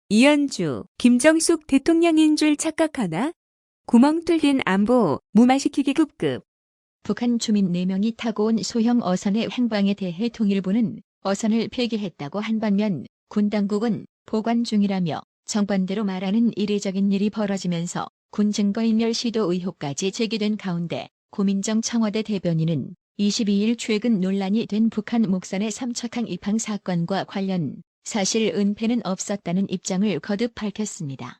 이현주, 김정숙 대통령인 줄 착각하나? 구멍 뚫린 안보, 무마시키기 급급. 북한 주민 4명이 타고 온 소형 어선의 행방에 대해 통일부는 어선을 폐기했다고 한 반면 군 당국은 보관 중이라며 정반대로 말하는 이례적인 일이 벌어지면서 군 증거인멸 시도 의혹까지 제기된 가운데 고민정 청와대 대변인은 22일 최근 논란이 된 북한 목선의 삼척항 입항 사건과 관련 사실 은폐는 없었다는 입장을 거듭 밝혔습니다.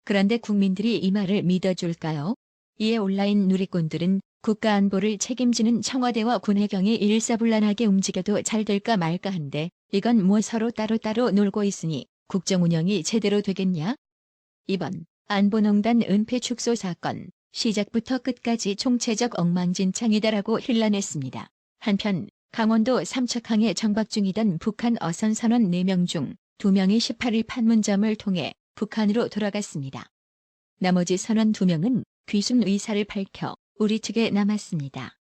그런데 국민들이 이 말을 믿어줄까요? 이에 온라인 누리꾼들은 국가안보를 책임지는 청와대와 군해경이 일사불란하게 움직여도 잘 될까 말까 한데 이건 뭐 서로 따로따로 놀고 있으니 국정운영이 제대로 되겠냐? 이번 안보농단 은폐 축소 사건 시작부터 끝까지 총체적 엉망진창이다라고 hir난했습니다. 한편 강원도 삼척항에 정박 중이던 북한 어선 선원 4명 중 2명이 18일 판문점을 통해 북한으로 돌아갔습니다. 나머지 선원 2명은 귀순 의사를 밝혀 우리 측에 남았습니다.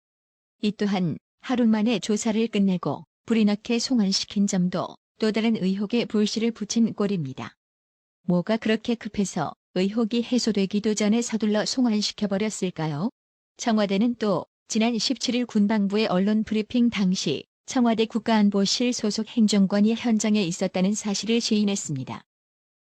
이 또한 하루 만에 조사를 끝내고 불이 나게 송환시킨 점도 또 다른 의혹에 불씨를 붙인 꼴입니다. 뭐가 그렇게 급해서 의혹이 해소되기도 전에 서둘러 송환시켜버렸을까요? 청와대는 또 지난 17일 군방부의 언론 브리핑 당시 청와대 국가안보실 소속 행정관이 현장에 있었다는 사실을 시인했습니다.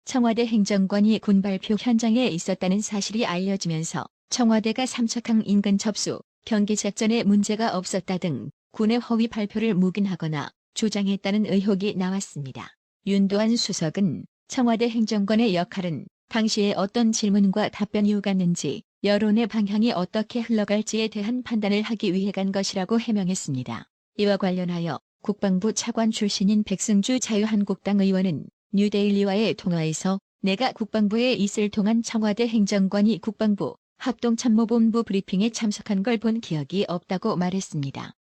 청와대 행정관이 군 발표 현장에 있었다는 사실이 알려지면서 청와대가 삼척항 인근 접수, 경계 작전에 문제가 없었다 등 군의 허위 발표를 묵인하거나 주장했다는 의혹이 나왔습니다. 윤도한 수석은 청와대 행정관의 역할은 당시에 어떤 질문과 답변이 오갔는지 여론의 방향이 어떻게 흘러갈지에 대한 판단을 하기 위해 간 것이라고 해명했습니다. 이와 관련하여 국방부 차관 출신인 백승주 자유한국당 의원은 뉴데일리와의 통화에서 내가 국방부에 있을 동안 청와대 행정관이 국방부 합동참모본부 브리핑에 참석한 걸 본 기억이 없다고 말했습니다.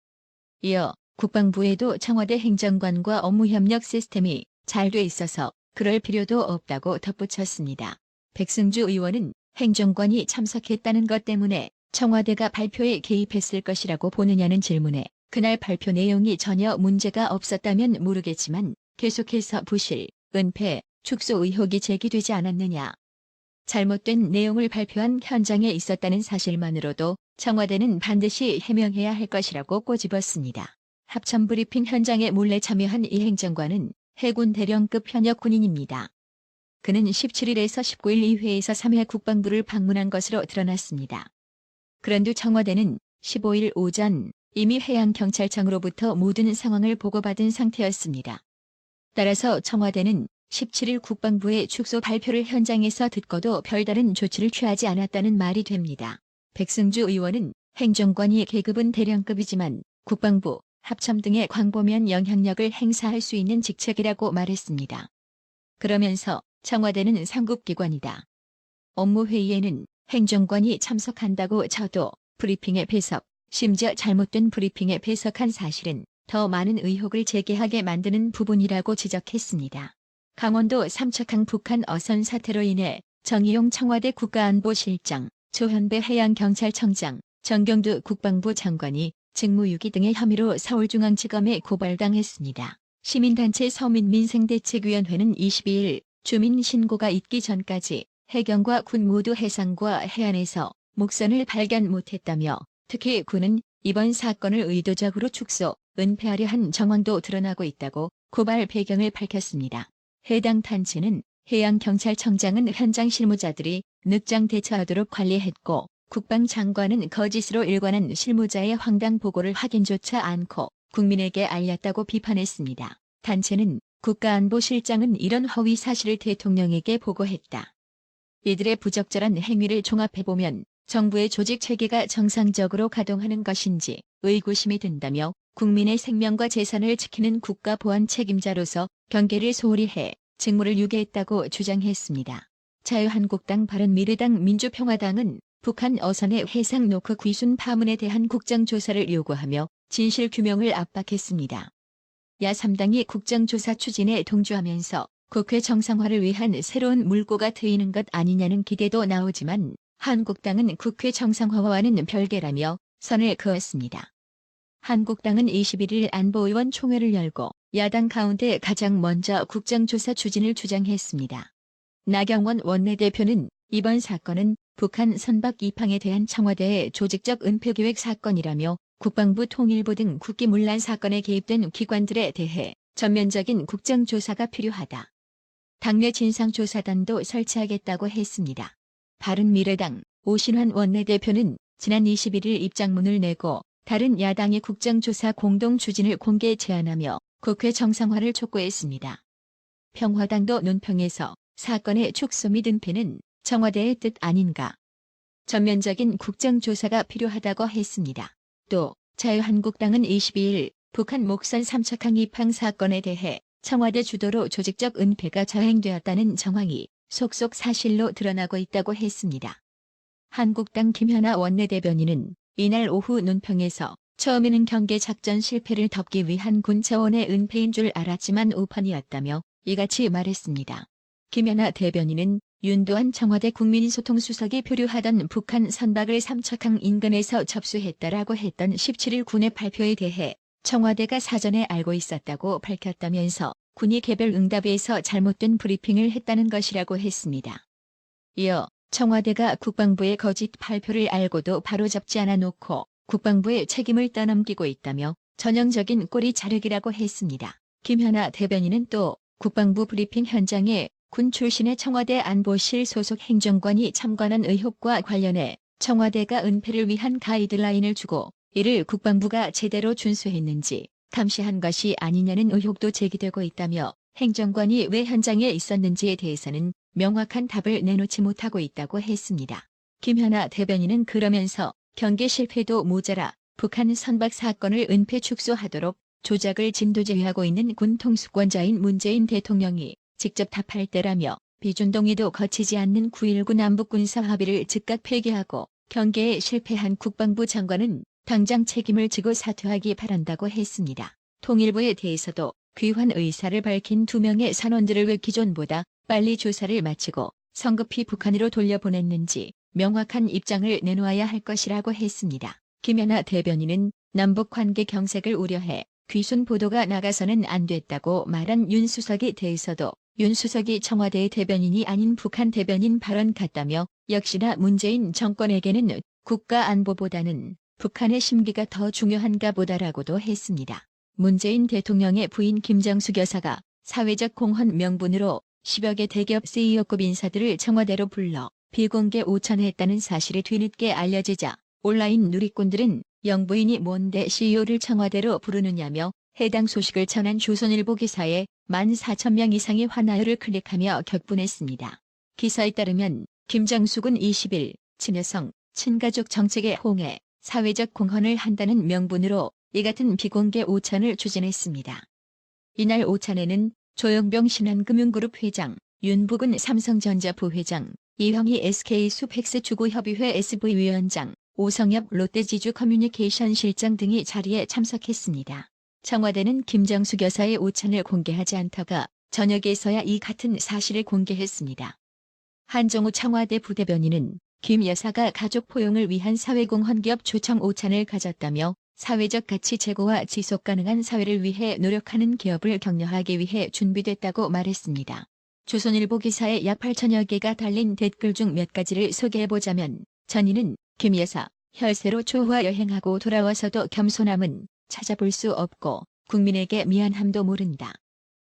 이어 국방부에도 청와대 행정관과 업무협력 시스템이 잘 돼 있어서 그럴 필요도 없다고 덧붙였습니다. 백승주 의원은 행정관이 참석했다는 것 때문에 청와대가 발표에 개입했을 것이라고 보느냐는 질문에 그날 발표 내용이 전혀 문제가 없었다면 모르겠지만 계속해서 부실, 은폐, 축소 의혹이 제기되지 않았느냐. 잘못된 내용을 발표한 현장에 있었다는 사실만으로도 청와대는 반드시 해명해야 할 것이라고 꼬집었습니다. 합참브리핑 현장에 몰래 참여한 이 행정관은 해군 대령급 현역 군인입니다. 그는 17일에서 19일 2회에서 3회 국방부를 방문한 것으로 드러났습니다. 그런데 청와대는 15일 오전 이미 해양경찰청으로부터 모든 상황을 보고받은 상태였습니다. 따라서 청와대는 17일 국방부의 축소 발표를 현장에서 듣고도 별다른 조치를 취하지 않았다는 말이 됩니다. 백승주 의원은 행정관이 계급은 대령급이지만 국방부, 합참 등의 광범위한 영향력을 행사할 수 있는 직책이라고 말했습니다. 그러면서 청와대는 상급기관이다. 업무회의에는 행정관이 참석한다고 쳐도 브리핑에 배석, 심지어 잘못된 브리핑에 배석한 사실은 더 많은 의혹을 제기하게 만드는 부분이라고 지적했습니다. 강원도 삼척항 북한 어선 사태로 인해 정의용 청와대 국가안보실장, 조현배 해양경찰청장, 정경두 국방부 장관이 직무유기 등의 혐의로 서울중앙지검에 고발당했습니다. 시민단체 서민민생대책위원회는 22일 주민 신고가 있기 전까지 해경과 군 모두 해상과 해안에서 목선을 발견 못했다며 특히 군은 이번 사건을 의도적으로 축소, 은폐하려 한 정황도 드러나고 있다고 고발 배경을 밝혔습니다. 해당 단체는 해양경찰청장은 현장 실무자들이 늑장 대처하도록 관리했고 국방장관은 거짓으로 일관한 실무자의 황당 보고를 확인조차 않고 국민에게 알렸다고 비판했습니다. 단체는 국가안보실장은 이런 허위 사실을 대통령에게 보고했다. 이들의 부적절한 행위를 종합해보면 정부의 조직 체계가 정상적으로 가동하는 것인지 의구심이 든다며 국민의 생명과 재산을 지키는 국가보안 책임자로서 경계를 소홀히 해 직무를 유기했다고 주장했습니다. 자유한국당 바른미래당 민주평화당은 북한 어선의 해상 노크 귀순 파문에 대한 국정조사를 요구하며 진실규명을 압박했습니다. 야3당이 국정조사 추진에 동조하면서 국회 정상화를 위한 새로운 물꼬가 트이는 것 아니냐는 기대도 나오지만 한국당은 국회 정상화와는 별개라며 선을 그었습니다. 한국당은 21일 안보의원 총회를 열고 야당 가운데 가장 먼저 국정조사 추진을 주장했습니다. 나경원 원내대표는 이번 사건은 북한 선박 입항에 대한 청와대의 조직적 은폐계획 사건이라며 국방부 통일부 등 국기문란 사건에 개입된 기관들에 대해 전면적인 국정조사가 필요하다. 당내 진상조사단도 설치하겠다고 했습니다. 바른미래당 오신환 원내대표는 지난 21일 입장문을 내고 다른 야당의 국정조사 공동 추진을 공개 제안하며 국회 정상화를 촉구했습니다. 평화당도 논평에서 사건의 축소 및 은폐는 청와대의 뜻 아닌가. 전면적인 국정조사가 필요하다고 했습니다. 또 자유한국당은 22일 북한 목선 삼척항 입항 사건에 대해 청와대 주도로 조직적 은폐가 자행되었다는 정황이 속속 사실로 드러나고 있다고 했습니다. 한국당 김현아 원내대변인은 이날 오후 논평에서 처음에는 경계 작전 실패를 덮기 위한 군 차원의 은폐인 줄 알았지만 오판이었다며 이같이 말했습니다. 김현아 대변인은 윤도한 청와대 국민소통수석이 표류하던 북한 선박을 삼척항 인근에서 접수했다라고 했던 17일 군의 발표에 대해 청와대가 사전에 알고 있었다고 밝혔다면서 군이 개별 응답에서 잘못된 브리핑을 했다는 것이라고 했습니다. 이어 청와대가 국방부의 거짓 발표를 알고도 바로잡지 않아 놓고 국방부의 책임을 떠넘기고 있다며 전형적인 꼬리 자르기라고 했습니다. 김현아 대변인은 또 국방부 브리핑 현장에 군 출신의 청와대 안보실 소속 행정관이 참관한 의혹과 관련해 청와대가 은폐를 위한 가이드라인을 주고 이를 국방부가 제대로 준수했는지 감시한 것이 아니냐는 의혹도 제기되고 있다며 행정관이 왜 현장에 있었는지에 대해서는 명확한 답을 내놓지 못하고 있다고 했습니다. 김현아 대변인은 그러면서 경계 실패도 모자라 북한 선박 사건을 은폐 축소하도록 조작을 진두지휘하고 있는 군 통수권자인 문재인 대통령이 직접 답할 때라며 비준동의도 거치지 않는 9.19 남북군사합의를 즉각 폐기하고 경계에 실패한 국방부 장관은 당장 책임을 지고 사퇴하기 바란다고 했습니다. 통일부에 대해서도 귀환 의사를 밝힌 2명의 선원들을 왜 기존보다 빨리 조사를 마치고 성급히 북한으로 돌려보냈는지 명확한 입장을 내놓아야 할 것이라고 했습니다. 김연아 대변인은 남북관계 경색을 우려해 귀순 보도가 나가서는 안 됐다고 말한 윤 수석에 대해서도 윤 수석이 청와대의 대변인이 아닌 북한 대변인 발언 같다며 역시나 문재인 정권에게는 국가 안보보다는 북한의 심기가 더 중요한가 보다라고도 했습니다. 문재인 대통령의 부인 김정숙 여사가 사회적 공헌 명분으로 10여 개 대기업 CEO급 인사들을 청와대로 불러 비공개 오찬했다는 사실이 뒤늦게 알려지자 온라인 누리꾼들은 영부인이 뭔데 CEO를 청와대로 부르느냐며 해당 소식을 전한 조선일보 기사에 14,000명 이상이 환하여를 클릭하며 격분했습니다. 기사에 따르면 김정숙은 20일 친여성, 친가족 정책에 홍해, 사회적 공헌을 한다는 명분으로 이 같은 비공개 오찬을 추진했습니다. 이날 오찬에는 조영병 신한금융그룹 회장, 윤북은 삼성전자 부회장, 이형희 SK수팩스 주구협의회 SV위원장, 오성엽 롯데지주 커뮤니케이션 실장 등이 자리에 참석했습니다. 청와대는 김정숙 여사의 오찬을 공개하지 않다가 저녁에서야 이 같은 사실을 공개했습니다. 한정우 청와대 부대변인은 김 여사가 가족 포용을 위한 사회공헌기업 초청 오찬을 가졌다며 사회적 가치 제고와 지속 가능한 사회를 위해 노력하는 기업을 격려하기 위해 준비됐다고 말했습니다. 조선일보 기사에 약 8천여 개가 달린 댓글 중 몇 가지를 소개해보자면 전인은 김 여사, 혈세로 초화 여행하고 돌아와서도 겸손함은 찾아볼 수 없고 국민에게 미안함도 모른다.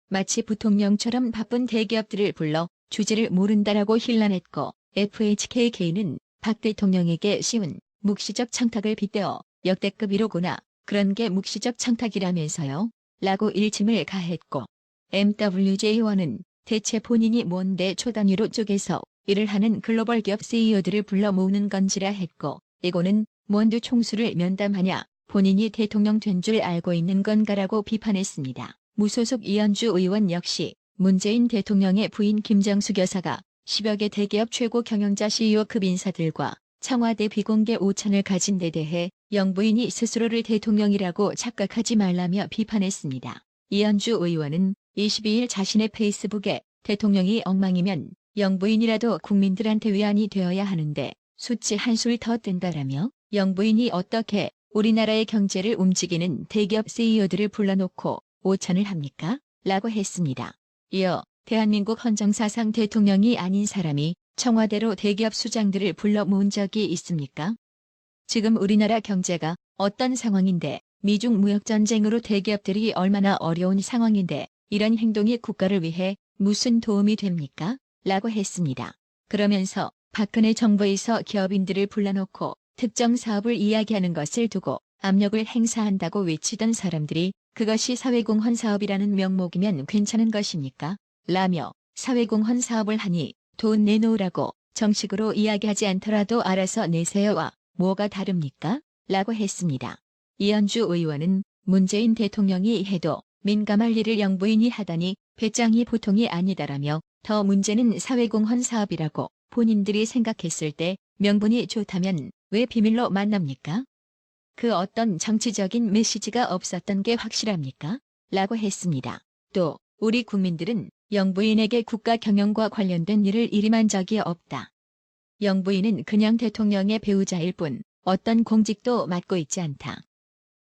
마치 부통령처럼 바쁜 대기업들을 불러 주제를 모른다라고 힐난했고 FHKK는 박 대통령에게 씌운 묵시적 청탁을 빗대어 역대급 1호구나 그런 게 묵시적 청탁이라면서요? 라고 일침을 가했고 MWJ1은 대체 본인이 뭔데 초단위로 쪼개서 일을 하는 글로벌 기업 CEO들을 불러 모으는 건지라 했고 이거는 뭔데 총수를 면담하냐 본인이 대통령 된 줄 알고 있는 건가라고 비판했습니다. 무소속 이현주 의원 역시 문재인 대통령의 부인 김정숙 여사가 10여 개 대기업 최고 경영자 CEO급 인사들과 청와대 비공개 오찬을 가진 데 대해 영부인이 스스로를 대통령이라고 착각하지 말라며 비판했습니다. 이현주 의원은 22일 자신의 페이스북에 대통령이 엉망이면 영부인이라도 국민들한테 위안이 되어야 하는데 수치 한술 더 뜬다라며 영부인이 어떻게 우리나라의 경제를 움직이는 대기업 CEO들을 불러놓고 오찬을 합니까? 라고 했습니다. 이어 대한민국 헌정사상 대통령이 아닌 사람이 청와대로 대기업 수장들을 불러 모은 적이 있습니까? 지금 우리나라 경제가 어떤 상황인데, 미중 무역전쟁으로 대기업들이 얼마나 어려운 상황인데 이런 행동이 국가를 위해 무슨 도움이 됩니까? 라고 했습니다. 그러면서 박근혜 정부에서 기업인들을 불러놓고 특정 사업을 이야기하는 것을 두고 압력을 행사한다고 외치던 사람들이 그것이 사회공헌 사업이라는 명목이면 괜찮은 것입니까? 라며 사회공헌 사업을 하니 돈 내놓으라고 정식으로 이야기하지 않더라도 알아서 내세요와 뭐가 다릅니까? 라고 했습니다. 이현주 의원은 문재인 대통령이 해도 민감할 일을 영부인이 하다니 배짱이 보통이 아니다라며 더 문제는 사회공헌 사업이라고 본인들이 생각했을 때 명분이 좋다면 왜 비밀로 만납니까? 그 어떤 정치적인 메시지가 없었던 게 확실합니까? 라고 했습니다. 또 우리 국민들은 영부인에게 국가 경영과 관련된 일을 일임한 적이 없다. 영부인은 그냥 대통령의 배우자일 뿐 어떤 공직도 맡고 있지 않다.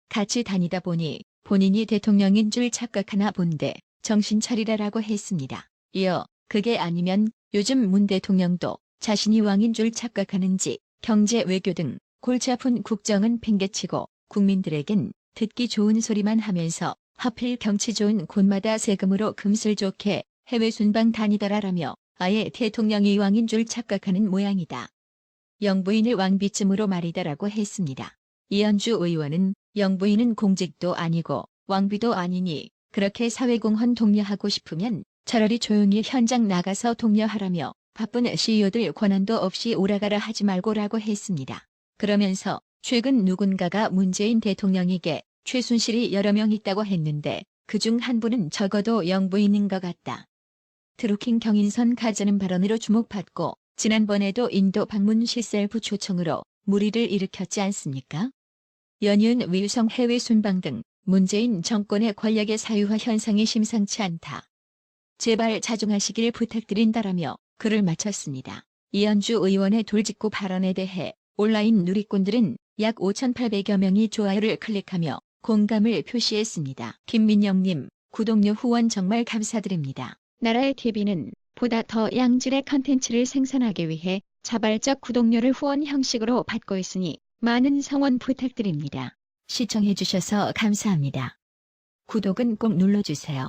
같이 다니다 보니 본인이 대통령인 줄 착각하나 본데 정신 차리라라고 했습니다. 이어 그게 아니면 요즘 문 대통령도 자신이 왕인 줄 착각하는지 경제 외교 등 골치 아픈 국정은 팽개치고 국민들에겐 듣기 좋은 소리만 하면서 하필 경치 좋은 곳마다 세금으로 금슬좋게 해외 순방 다니더라라며 아예 대통령이 왕인 줄 착각하는 모양이다. 영부인을 왕비쯤으로 말이다라고 했습니다. 이현주 의원은 영부인은 공직도 아니고 왕비도 아니니 그렇게 사회공헌 독려하고 싶으면 차라리 조용히 현장 나가서 독려하라며 바쁜 CEO들 권한도 없이 오라가라 하지 말고라고 했습니다. 그러면서 최근 누군가가 문재인 대통령에게 최순실이 여러 명 있다고 했는데 그중 한 분은 적어도 영부인인 것 같다. 드루킹 경인선 가자는 발언으로 주목받고 지난번에도 인도 방문 시 셀프 초청으로 물의를 일으켰지 않습니까? 연이은 위성 해외 순방 등 문재인 정권의 권력의 사유화 현상이 심상치 않다. 제발 자중하시길 부탁드린다라며 글을 마쳤습니다. 이현주 의원의 돌직구 발언에 대해 온라인 누리꾼들은 약 5,800여 명이 좋아요를 클릭하며 공감을 표시했습니다. 김민영님, 구독료 후원 정말 감사드립니다. 나라의 TV는 보다 더 양질의 컨텐츠를 생산하기 위해 자발적 구독료를 후원 형식으로 받고 있으니 많은 성원 부탁드립니다. 시청해주셔서 감사합니다. 구독은 꼭 눌러주세요.